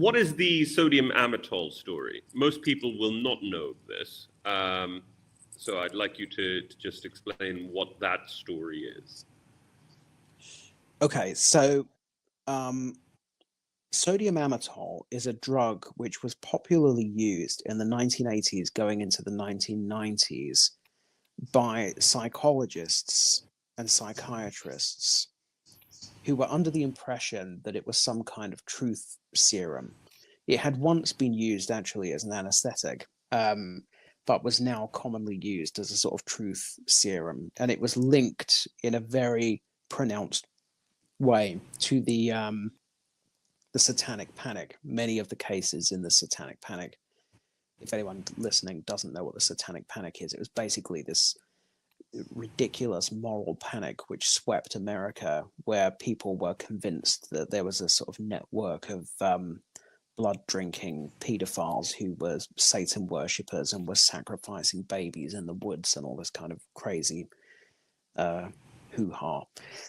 What is the sodium amytal story? Most people will not know this. So I'd like you to just explain what that story is. Okay, so sodium amytal is a drug which was popularly used in the 1980s going into the 1990s by psychologists and psychiatrists who were under the impression that it was some kind of truth serum. It had once been used actually as an anesthetic, but was now commonly used as a sort of truth serum. And it was linked in a very pronounced way to the satanic panic. Many of the cases in the satanic panic, if anyone listening doesn't know what the satanic panic is, it was basically this ridiculous moral panic which swept America, where people were convinced that there was a sort of network of blood drinking pedophiles who were Satan worshippers and were sacrificing babies in the woods and all this kind of crazy hoo-ha.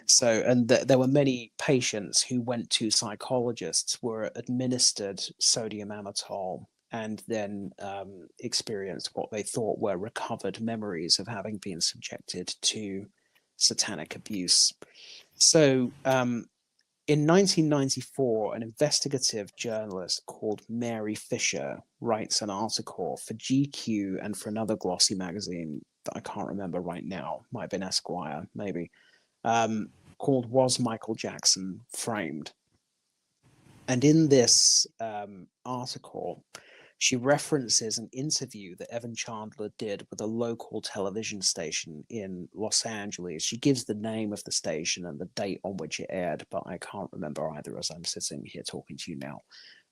So, and there were many patients who went to psychologists, were administered sodium amytal, and then experienced what they thought were recovered memories of having been subjected to satanic abuse. So in 1994, an investigative journalist called Mary Fisher writes an article for GQ and for another glossy magazine that I can't remember right now, might have been Esquire, maybe, called Was Michael Jackson Framed? And in this article, she references an interview that Evan Chandler did with a local television station in Los Angeles. She gives the name of the station and the date on which it aired, but I can't remember either as I'm sitting here talking to you now.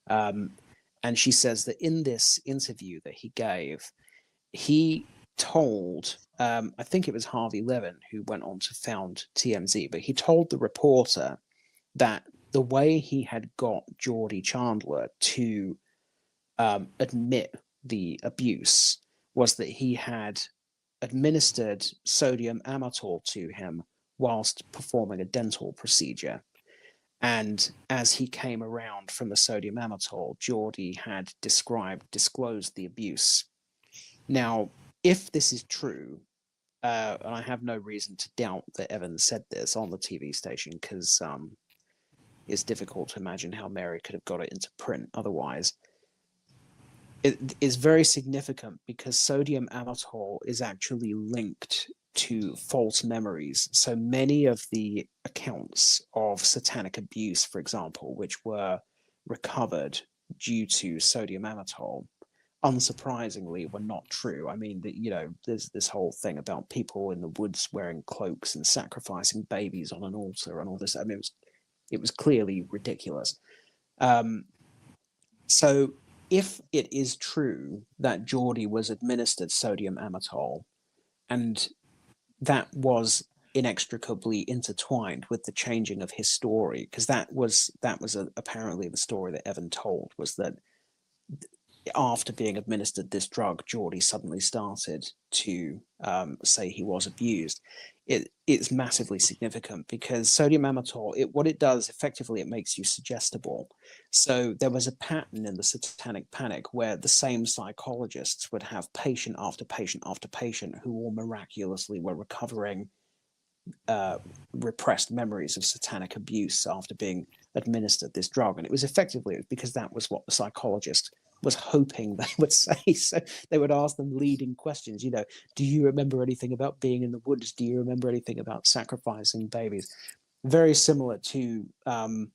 And she says that in this interview that he gave, he told, I think it was Harvey Levin who went on to found TMZ, but he told the reporter that the way he had got Geordie Chandler to admit the abuse was that he had administered sodium amytal to him whilst performing a dental procedure. And as he came around from the sodium amytal, Geordie had disclosed the abuse. Now, if this is true, and I have no reason to doubt that Evan said this on the TV station, because it's difficult to imagine how Mary could have got it into print otherwise. It is very significant because sodium amytal is actually linked to false memories. So many of the accounts of satanic abuse, for example, which were recovered due to sodium amytal, unsurprisingly, were not true. I mean, there's this whole thing about people in the woods wearing cloaks and sacrificing babies on an altar and all this. I mean, it was clearly ridiculous. So if it is true that Geordie was administered sodium amytal, and that was inextricably intertwined with the changing of his story, because that was apparently the story that Evan told, was that after being administered this drug, Geordie suddenly started to say he was abused. It's massively significant because sodium amytal, what it does effectively, it makes you suggestible. So there was a pattern in the satanic panic where the same psychologists would have patient after patient after patient who all miraculously were recovering repressed memories of satanic abuse after being administered this drug. And it was effectively because that was what the psychologist was hoping they would say. So they would ask them leading questions, do you remember anything about being in the woods? Do you remember anything about sacrificing babies? Very similar to the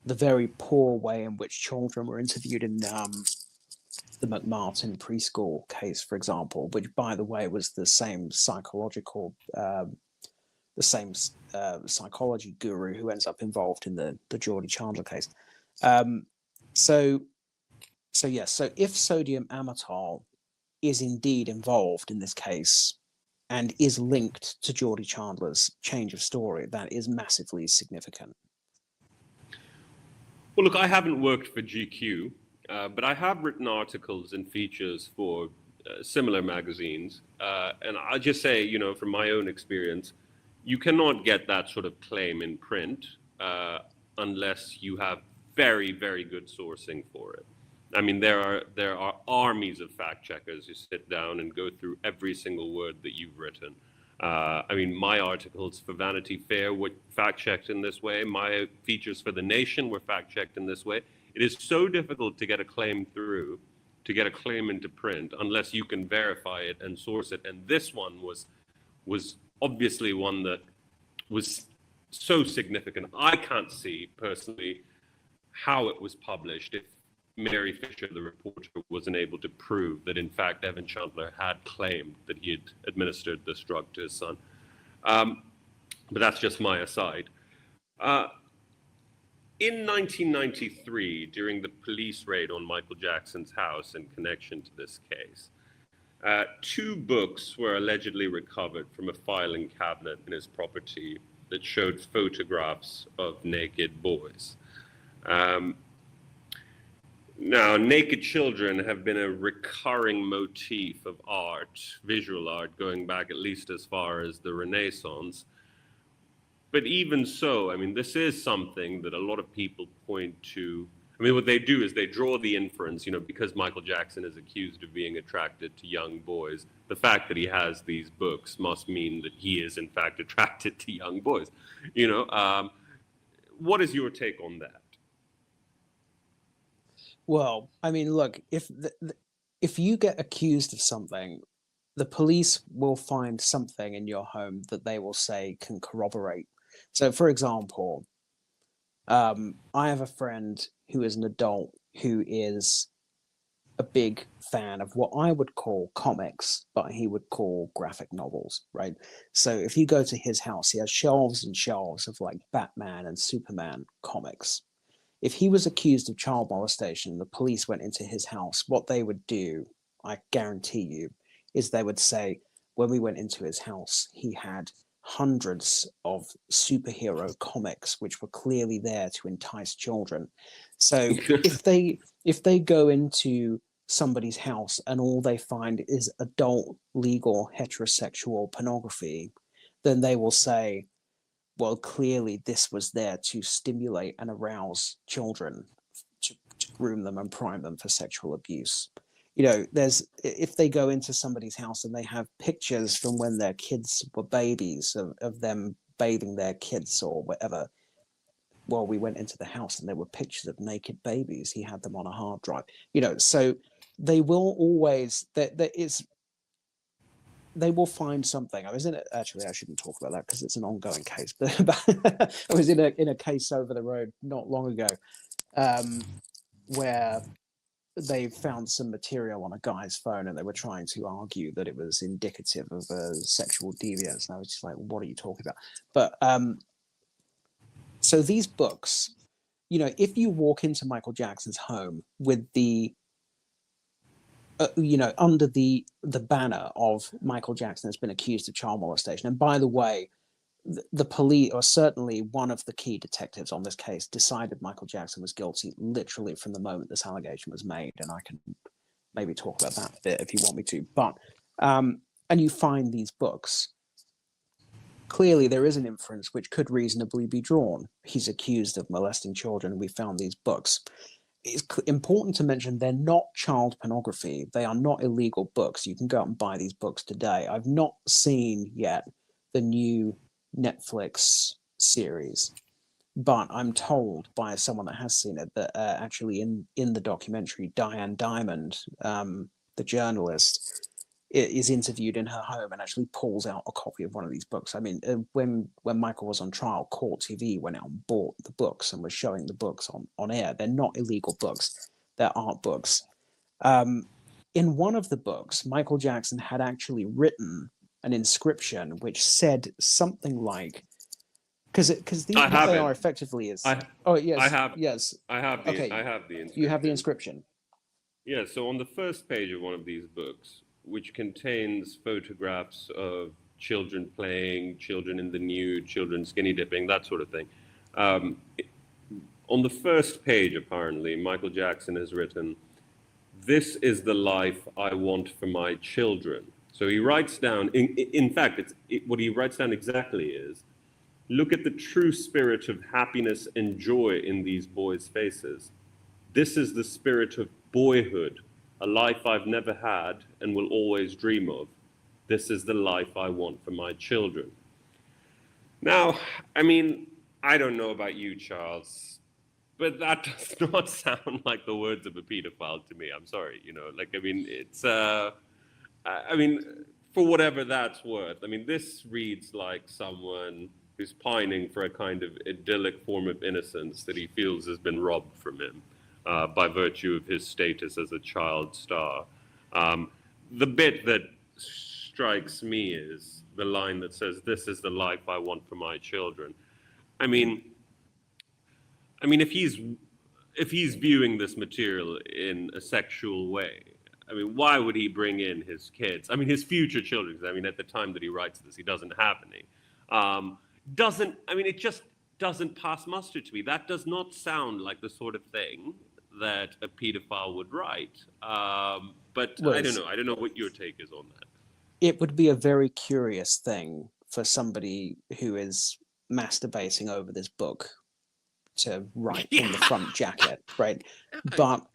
very poor way in which children were interviewed in the McMartin preschool case, for example, which, by the way, was the same psychological psychology guru who ends up involved in the Geordie Chandler case. So if sodium amytal is indeed involved in this case and is linked to Geordie Chandler's change of story, that is massively significant. Well, look, I haven't worked for GQ, but I have written articles and features for similar magazines. And I'll just say, from my own experience, you cannot get that sort of claim in print unless you have very, very good sourcing for it. I mean, there are armies of fact checkers who sit down and go through every single word that you've written. I mean, my articles for Vanity Fair were fact checked in this way. My features for The Nation were fact checked in this way. It is so difficult to get a claim through, to get a claim into print, unless you can verify it and source it. And this one was obviously one that was so significant. I can't see personally how it was published if Mary Fisher, the reporter, wasn't able to prove that in fact Evan Chandler had claimed that he had administered this drug to his son. But that's just my aside. In 1993, during the police raid on Michael Jackson's house in connection to this case, 2 books were allegedly recovered from a filing cabinet in his property that showed photographs of naked boys. Now, naked children have been a recurring motif of art, visual art, going back at least as far as the Renaissance. But even so, I mean, this is something that a lot of people point to. I mean, what they do is they draw the inference, because Michael Jackson is accused of being attracted to young boys, the fact that he has these books must mean that he is in fact attracted to young boys. What is your take on that? Well, I mean, look, if you get accused of something, the police will find something in your home that they will say can corroborate. So, for example, I have a friend who is an adult who is a big fan of what I would call comics, but he would call graphic novels, right? So if you go to his house, he has shelves and shelves of like Batman and Superman comics. If he was accused of child molestation, the police went into his house, what they would do, I guarantee you, is they would say, when we went into his house, he had hundreds of superhero comics which were clearly there to entice children. So if they go into somebody's house and all they find is adult legal heterosexual pornography, then they will say, well, clearly this was there to stimulate and arouse children, to groom them and prime them for sexual abuse. If they go into somebody's house and they have pictures from when their kids were babies of them bathing their kids or whatever, well, we went into the house and there were pictures of naked babies. He had them on a hard drive. So they will always, they will find something. I was in it. Actually, I shouldn't talk about that because it's an ongoing case. But I was in a case over the road not long ago, where they found some material on a guy's phone and they were trying to argue that it was indicative of a sexual deviance. And I was just like, "What are you talking about?" But so these books, if you walk into Michael Jackson's home with the under the banner of Michael Jackson has been accused of child molestation. And by the way, the police, or certainly one of the key detectives on this case, decided Michael Jackson was guilty literally from the moment this allegation was made. And I can maybe talk about that a bit if you want me to. But and you find these books. Clearly, there is an inference which could reasonably be drawn. He's accused of molesting children, and we found these books. It's important to mention they're not child pornography. They are not illegal books. You can go out and buy these books today. I've not seen yet the new Netflix series, but I'm told by someone that has seen it that actually in the documentary, Diane Diamond, the journalist, is interviewed in her home and actually pulls out a copy of one of these books. I mean, when Michael was on trial, Court TV went out and bought the books and was showing the books on air. They're not illegal books. They're art books. In one of the books, Michael Jackson had actually written an inscription which said something like, because these what they are effectively is. Oh yes, I have. Yes, I have the. Okay. I have the inscription. You have the inscription. Yeah. So on the first page of one of these books, which contains photographs of children playing, children in the nude, children skinny dipping, that sort of thing. On the first page, apparently, Michael Jackson has written, "This is the life I want for my children." So he writes down, in fact, what he writes down exactly is, Look at the true spirit of happiness and joy in these boys' faces. This is the spirit of boyhood, a life I've never had and will always dream of. This is the life I want for my children. Now, I mean, I don't know about you, Charles, but that does not sound like the words of a pedophile to me. I'm sorry, like, I mean, it's, I mean, for whatever that's worth, I mean, this reads like someone who's pining for a kind of idyllic form of innocence that he feels has been robbed from him by virtue of his status as a child star. The bit that strikes me is the line that says, "This is the life I want for my children." I mean, if he's viewing this material in a sexual way, I mean, why would he bring in his kids? I mean, his future children. I mean, at the time that he writes this, he doesn't have any. It just doesn't pass muster to me. That does not sound like the sort of thing that a pedophile would write. But well, I don't know what your take is on that. It would be a very curious thing for somebody who is masturbating over this book to write in the front jacket, right? But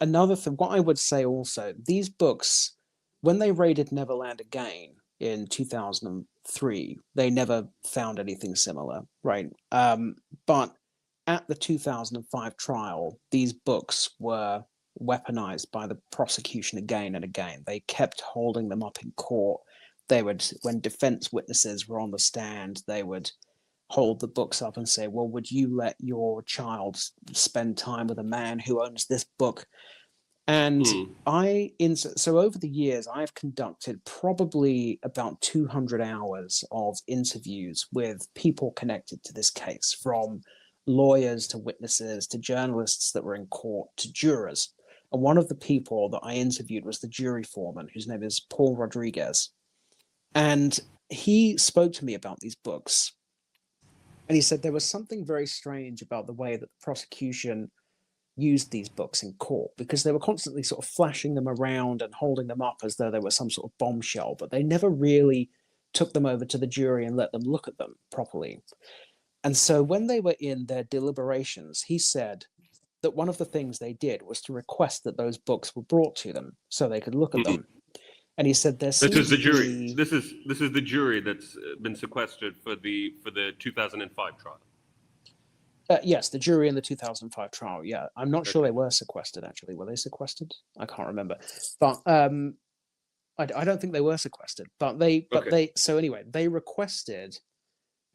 another thing, what I would say also, these books, when they raided Neverland again in 2003, they never found anything similar, right? But at the 2005 trial, these books were weaponized by the prosecution again and again. They kept holding them up in court. They would, when defense witnesses were on the stand, they would hold the books up and say, well, would you let your child spend time with a man who owns this book? And so over the years, I've conducted probably about 200 hours of interviews with people connected to this case, from lawyers to witnesses to journalists that were in court to jurors. And one of the people that I interviewed was the jury foreman, whose name is Paul Rodriguez. And he spoke to me about these books. And he said there was something very strange about the way that the prosecution used these books in court, because they were constantly sort of flashing them around and holding them up as though they were some sort of bombshell, but they never really took them over to the jury and let them look at them properly. And so when they were in their deliberations, he said that one of the things they did was to request that those books were brought to them so they could look at them. And he said this is the jury. This is the jury that's been sequestered for the 2005 trial. Yes, the jury in the 2005 trial. Yeah, I'm not sure they were sequestered. Actually, were they sequestered? I can't remember. But I don't think they were sequestered. But so anyway, they requested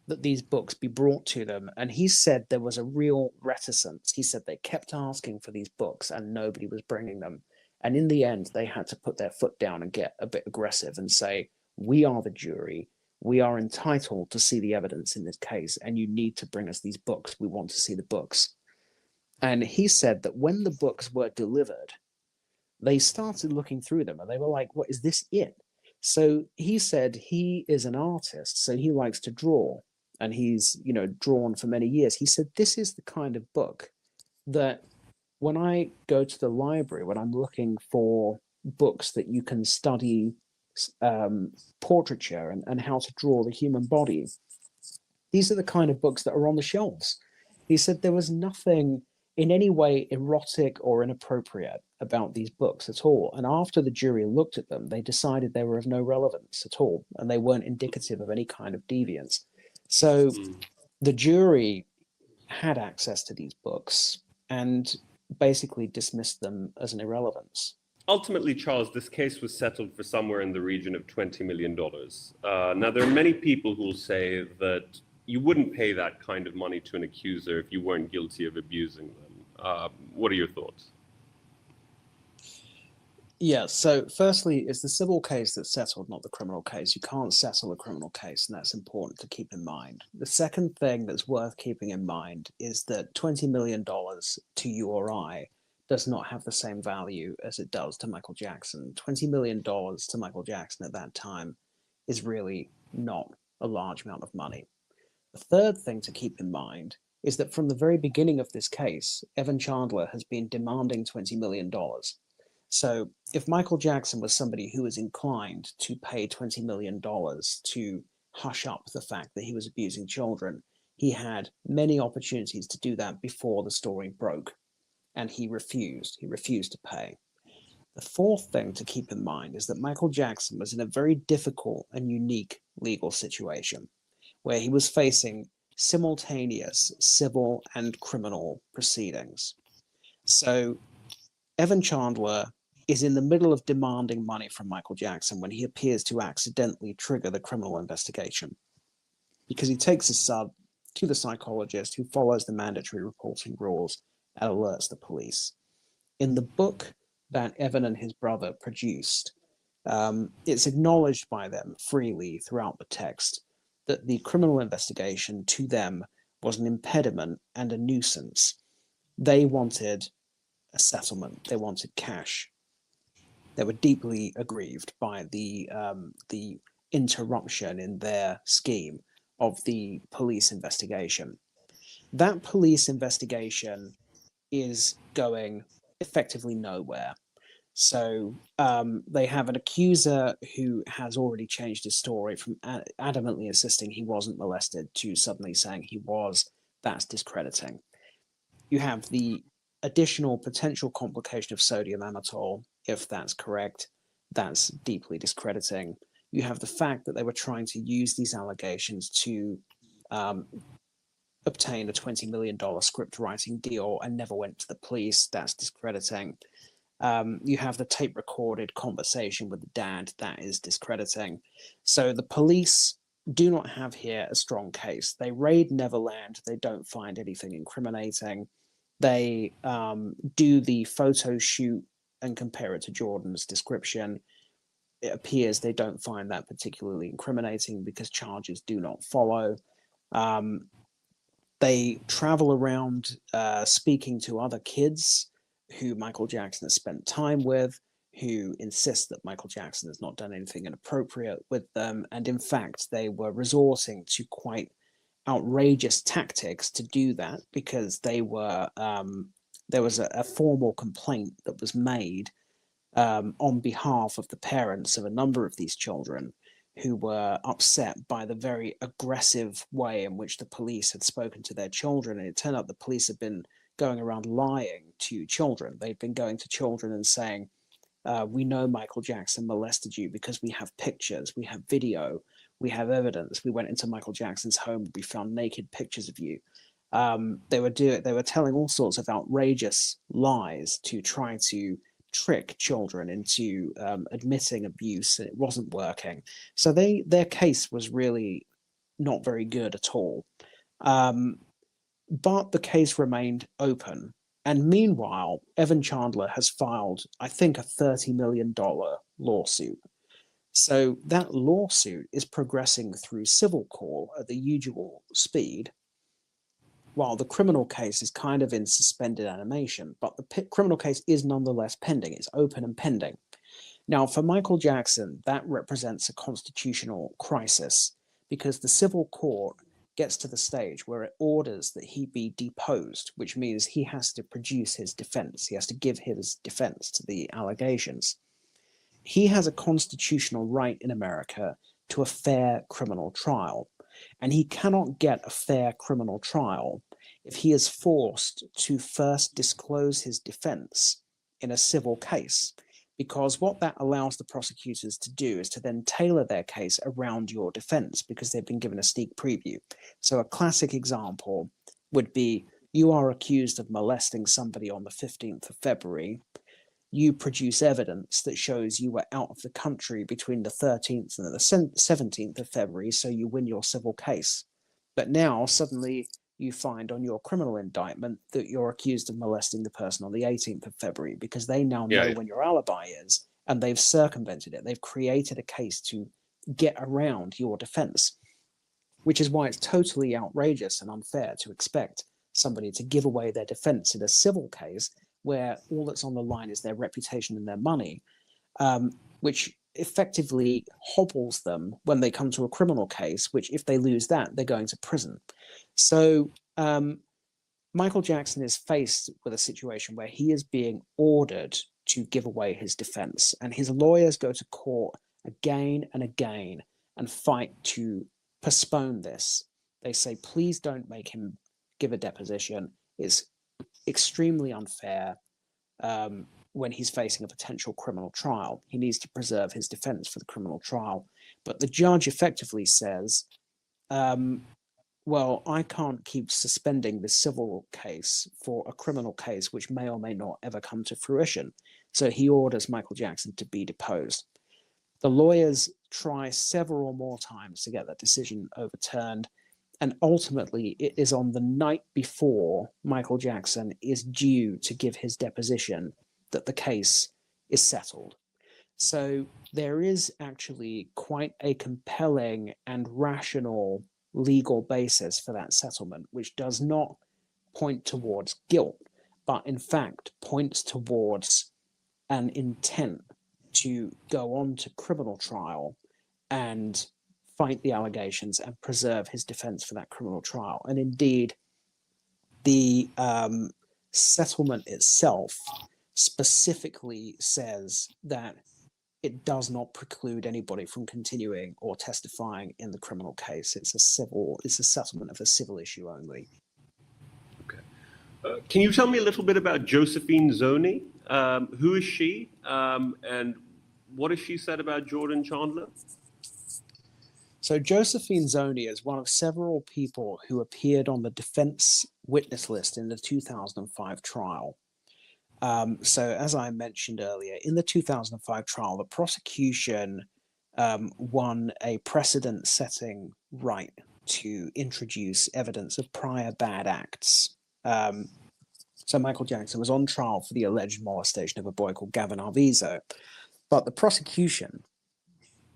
that these books be brought to them, and he said there was a real reticence. He said they kept asking for these books and nobody was bringing them. And in the end, they had to put their foot down and get a bit aggressive and say, we are the jury. We are entitled to see the evidence in this case, and you need to bring us these books. We want to see the books. And he said that when the books were delivered, they started looking through them and they were like, what, is this it? So he said he is an artist, so he likes to draw, and he's, drawn for many years. He said, this is the kind of book that when I go to the library, when I'm looking for books that you can study portraiture and how to draw the human body, these are the kind of books that are on the shelves. He said there was nothing in any way erotic or inappropriate about these books at all. And after the jury looked at them, they decided they were of no relevance at all, and they weren't indicative of any kind of deviance. So the jury had access to these books and basically dismissed them as an irrelevance. Ultimately, Charles, this case was settled for somewhere in the region of $20 million. Now, there are many people who will say that you wouldn't pay that kind of money to an accuser if you weren't guilty of abusing them. What are your thoughts? Yeah, so firstly, it's the civil case that's settled, not the criminal case. You can't settle a criminal case, and that's important to keep in mind. The second thing that's worth keeping in mind is that $20 million to you or I does not have the same value as it does to Michael Jackson. $20 million to Michael Jackson at that time is really not a large amount of money. The third thing to keep in mind is that from the very beginning of this case, Evan Chandler has been demanding $20 million. So if Michael Jackson was somebody who was inclined to pay $20 million to hush up the fact that he was abusing children. He had many opportunities to do that before the story broke, and he refused. He refused to pay. The fourth thing to keep in mind is that Michael Jackson was in a very difficult and unique legal situation where he was facing simultaneous civil and criminal proceedings. So Evan Chandler is in the middle of demanding money from Michael Jackson when he appears to accidentally trigger the criminal investigation, because he takes his son to the psychologist who follows the mandatory reporting rules and alerts the police. In the book that Evan and his brother produced, it's acknowledged by them freely throughout the text that the criminal investigation to them was an impediment and a nuisance. They wanted a settlement. They wanted cash. They were deeply aggrieved by the interruption in their scheme of the police investigation. That police investigation is going effectively nowhere. So they have an accuser who has already changed his story from adamantly insisting he wasn't molested to suddenly saying he was. That's discrediting. You have the additional potential complication of sodium amytal, if that's correct. That's deeply discrediting. You have the fact that they were trying to use these allegations to obtain a $20 million script writing deal and never went to the police. That's discrediting. You have the tape recorded conversation with the dad. That is discrediting. So the police do not have here a strong case. They raid Neverland. They don't find anything incriminating. They do the photo shoot and compare it to Jordan's description. It appears they don't find that particularly incriminating because charges do not follow. They travel around speaking to other kids who Michael Jackson has spent time with, who insist that Michael Jackson has not done anything inappropriate with them. And in fact, they were resorting to quite outrageous tactics to do that, because they were there was a formal complaint that was made on behalf of the parents of a number of these children who were upset by the very aggressive way in which the police had spoken to their children. And it turned out the police had been going around lying to children. They'd been going to children and saying, we know Michael Jackson molested you because we have pictures, we have video, we have evidence. We went into Michael Jackson's home, we found naked pictures of you. They were telling all sorts of outrageous lies to try to trick children into admitting abuse, and it wasn't working. So their case was really not very good at all. But the case remained open. And meanwhile, Evan Chandler has filed, I think, a $30 million lawsuit. So that lawsuit is progressing through civil court at the usual speed, while the criminal case is kind of in suspended animation. But the criminal case is nonetheless pending. It's open and pending. Now, for Michael Jackson, that represents a constitutional crisis, because the civil court gets to the stage where it orders that he be deposed, which means he has to produce his defense. He has to give his defense to the allegations. He has a constitutional right in America to a fair criminal trial, and he cannot get a fair criminal trial if he is forced to first disclose his defense in a civil case, because what that allows the prosecutors to do is to then tailor their case around your defense, because they've been given a sneak preview. So a classic example would be, you are accused of molesting somebody on the 15th of February. You produce evidence that shows you were out of the country between the 13th and the 17th of February, so you win your civil case. But now, suddenly, you find on your criminal indictment that you're accused of molesting the person on the 18th of February, because they now know when your alibi is, and they've circumvented it. They've created a case to get around your defense, which is why it's totally outrageous and unfair to expect somebody to give away their defense in a civil case where all that's on the line is their reputation and their money, which effectively hobbles them when they come to a criminal case, which if they lose that, they're going to prison. So Michael Jackson is faced with a situation where he is being ordered to give away his defense, and his lawyers go to court again and again and fight to postpone this. They say, please don't make him give a deposition. It's extremely unfair when he's facing a potential criminal trial. He needs to preserve his defense for the criminal trial. But the judge effectively says, well, I can't keep suspending the civil case for a criminal case which may or may not ever come to fruition. So he orders Michael Jackson to be deposed. The lawyers try several more times to get that decision overturned. And ultimately, it is on the night before Michael Jackson is due to give his deposition that the case is settled. So there is actually quite a compelling and rational legal basis for that settlement, which does not point towards guilt, but in fact points towards an intent to go on to criminal trial and fight the allegations and preserve his defense for that criminal trial. And indeed, the settlement itself specifically says that it does not preclude anybody from continuing or testifying in the criminal case. It's a settlement of a civil issue only. Okay. Can you tell me a little bit about Josephine Zoni? Who is she, and what has she said about Jordan Chandler? So Josephine Zoni is one of several people who appeared on the defense witness list in the 2005 trial. So as I mentioned earlier, in the 2005 trial, the prosecution won a precedent-setting right to introduce evidence of prior bad acts. So Michael Jackson was on trial for the alleged molestation of a boy called Gavin Arvizo, but the prosecution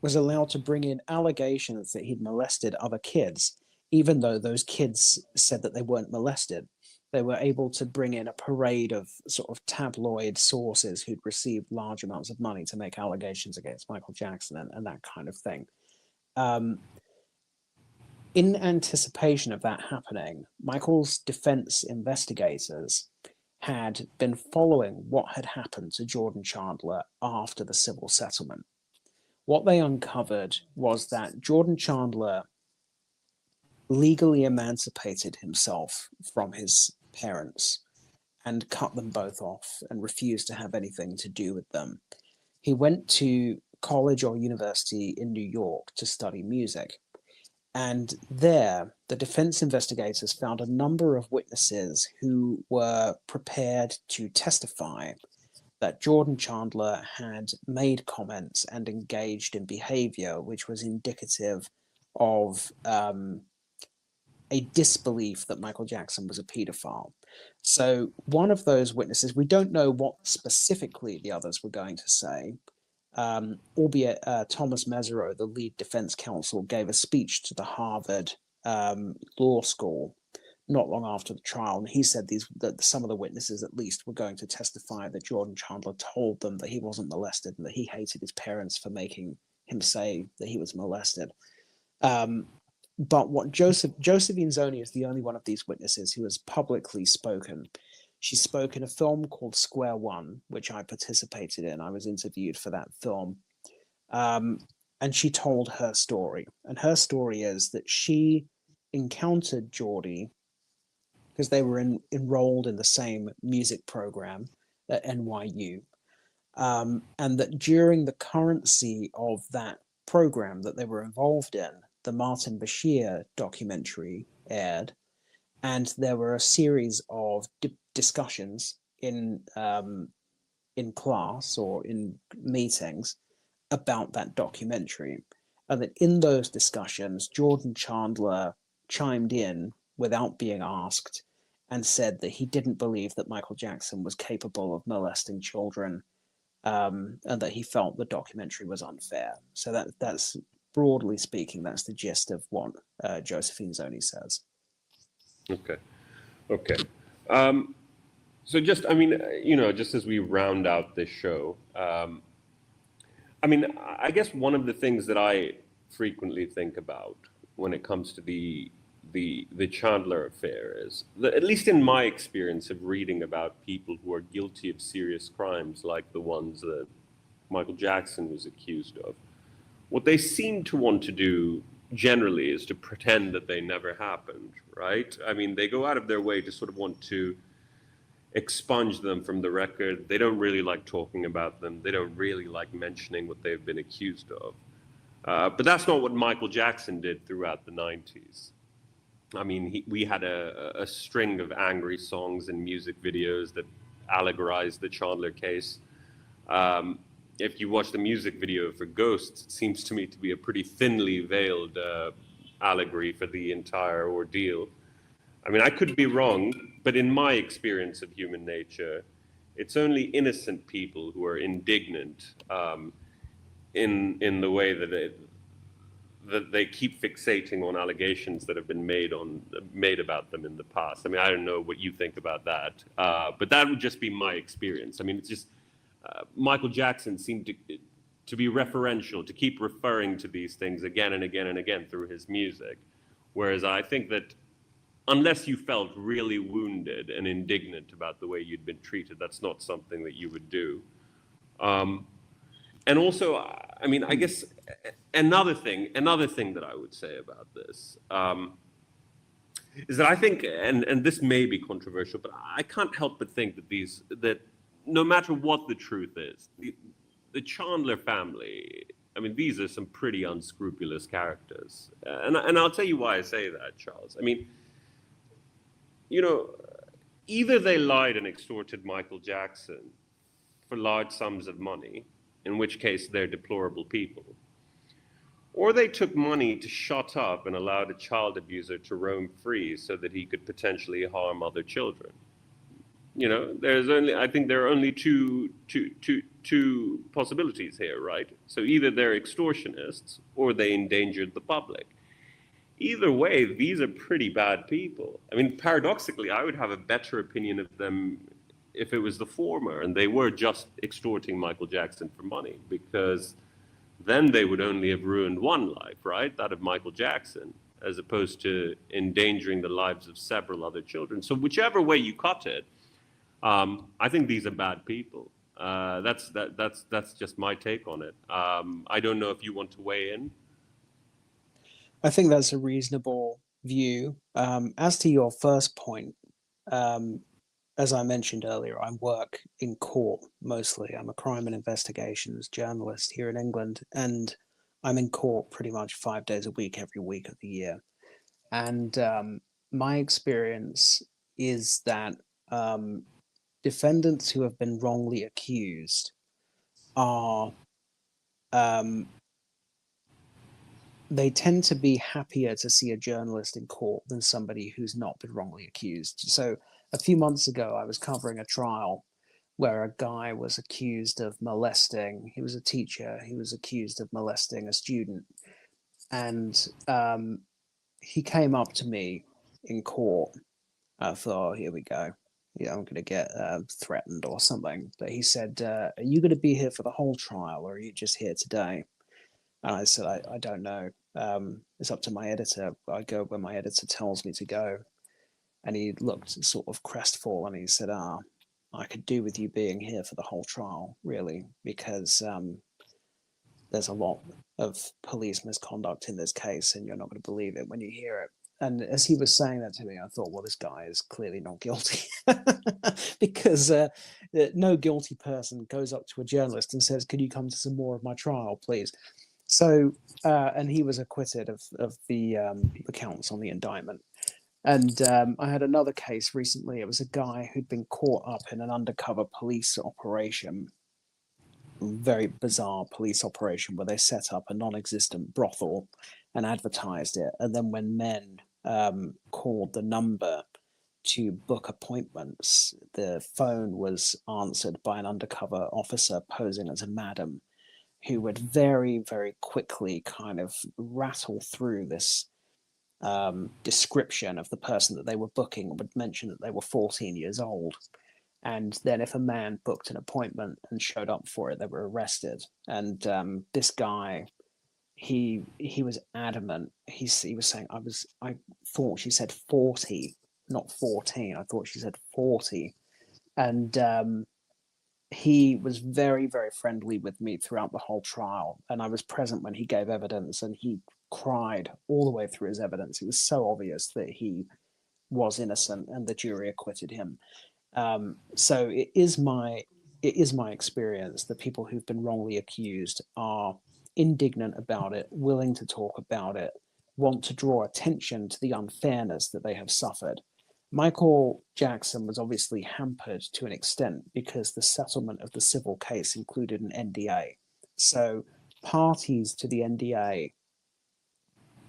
was allowed to bring in allegations that he'd molested other kids, even though those kids said that they weren't molested. They were able to bring in a parade of sort of tabloid sources who'd received large amounts of money to make allegations against Michael Jackson and that kind of thing. In anticipation of that happening, Michael's defense investigators had been following what had happened to Jordan Chandler after the civil settlement. What they uncovered was that Jordan Chandler legally emancipated himself from his parents and cut them both off and refused to have anything to do with them. He went to college or university in New York to study music. And there, the defense investigators found a number of witnesses who were prepared to testify that Jordan Chandler had made comments and engaged in behavior which was indicative of a disbelief that Michael Jackson was a pedophile. So one of those witnesses, we don't know what specifically the others were going to say, albeit Thomas Mesereau, the lead defense counsel, gave a speech to the Harvard Law School not long after the trial, and he said that some of the witnesses at least were going to testify that Jordan Chandler told them that he wasn't molested and that he hated his parents for making him say that he was molested. But what Josephine Zoni is the only one of these witnesses who has publicly spoken. She spoke in a film called Square One, which I participated in. I was interviewed for that film. And she told her story. And her story is that she encountered Jordy because they were enrolled in the same music program at NYU. And that during the currency of that program that they were involved in, the Martin Bashir documentary aired, and there were a series of discussions in class or in meetings about that documentary, and that in those discussions, Jordan Chandler chimed in without being asked and said that he didn't believe that Michael Jackson was capable of molesting children, and that he felt the documentary was unfair. So that's broadly speaking, that's the gist of what Josephine Zoni says. Okay. So just, I mean, just as we round out this show, I mean, I guess one of the things that I frequently think about when it comes to the Chandler affair is that, at least in my experience of reading about people who are guilty of serious crimes like the ones that Michael Jackson was accused of, what they seem to want to do generally is to pretend that they never happened, right? I mean, they go out of their way to sort of want to expunge them from the record. They don't really like talking about them. They don't really like mentioning what they've been accused of. But that's not what Michael Jackson did throughout the 90s. I mean, we had a string of angry songs and music videos that allegorized the Chandler case. If you watch the music video for Ghosts, it seems to me to be a pretty thinly veiled allegory for the entire ordeal. I mean, I could be wrong, but in my experience of human nature, it's only innocent people who are indignant in the way that they keep fixating on allegations that have been made about them in the past. I mean, I don't know what you think about that, but that would just be my experience. I mean, it's just Michael Jackson seemed to be referential, to keep referring to these things again and again and again through his music, whereas I think that unless you felt really wounded and indignant about the way you'd been treated, that's not something that you would do. And also, I mean, I guess another thing that I would say about this is that I think, and this may be controversial, but I can't help but think that no matter what the truth is, the Chandler family, I mean, these are some pretty unscrupulous characters. And I'll tell you why I say that, Charles. I mean, you know, either they lied and extorted Michael Jackson for large sums of money, in which case they're deplorable people, or they took money to shut up and allowed a child abuser to roam free so that he could potentially harm other children. You know, I think there are only two possibilities here, right? So either they're extortionists or they endangered the public. Either way, these are pretty bad people. I mean, paradoxically, I would have a better opinion of them if it was the former and they were just extorting Michael Jackson for money, because then they would only have ruined one life, right? That of Michael Jackson, as opposed to endangering the lives of several other children. So whichever way you cut it, I think these are bad people. That's just my take on it. I don't know if you want to weigh in. I think that's a reasonable view. As to your first point, as I mentioned earlier, I work in court mostly. I'm a crime and investigations journalist here in England, and I'm in court pretty much 5 days a week, every week of the year. And my experience is that defendants who have been wrongly accused are they tend to be happier to see a journalist in court than somebody who's not been wrongly accused. So a few months ago, I was covering a trial where a guy was accused of molesting. He was a teacher. He was accused of molesting a student. And he came up to me in court. I thought, oh, here we go. Yeah, I'm going to get threatened or something. But he said, are you going to be here for the whole trial, or are you just here today? And I said, I don't know. It's up to my editor. I go where my editor tells me to go. And he looked sort of crestfallen. He said, I could do with you being here for the whole trial, really, because there's a lot of police misconduct in this case, and you're not going to believe it when you hear it. And as he was saying that to me, I thought, well, this guy is clearly not guilty, because no guilty person goes up to a journalist and says, could you come to some more of my trial, please? So, and he was acquitted of the counts on the indictment. And I had another case recently. It was a guy who'd been caught up in an undercover police operation, very bizarre police operation where they set up a non-existent brothel and advertised it. And then when men called the number to book appointments, the phone was answered by an undercover officer posing as a madam, who would very, very quickly kind of rattle through this description of the person that they were booking, and would mention that they were 14 years old. And then if a man booked an appointment and showed up for it, they were arrested. And this guy, he was adamant. He was saying, I thought she said 40, not 14. I thought she said 40. And he was very, very friendly with me throughout the whole trial. And I was present when he gave evidence, and he cried all the way through his evidence. It was so obvious that he was innocent, and the jury acquitted him. So it is my experience that people who've been wrongly accused are indignant about it, willing to talk about it, want to draw attention to the unfairness that they have suffered. Michael Jackson was obviously hampered to an extent because the settlement of the civil case included an NDA. So parties to the NDA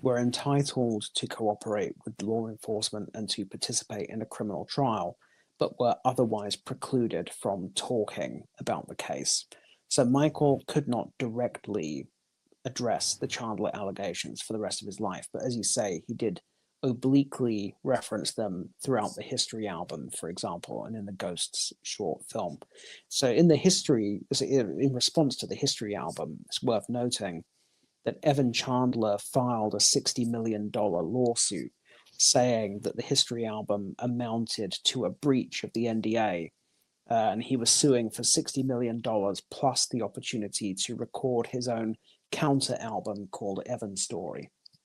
were entitled to cooperate with law enforcement and to participate in a criminal trial, but were otherwise precluded from talking about the case. So Michael could not directly address the Chandler allegations for the rest of his life, but as you say, he did obliquely reference them throughout the History album, for example, and in the Ghosts short film. So in response to the History album, it's worth noting that Evan Chandler filed a $60 million lawsuit saying that the History album amounted to a breach of the NDA, and he was suing for $60 million plus the opportunity to record his own counter album called Evan Story.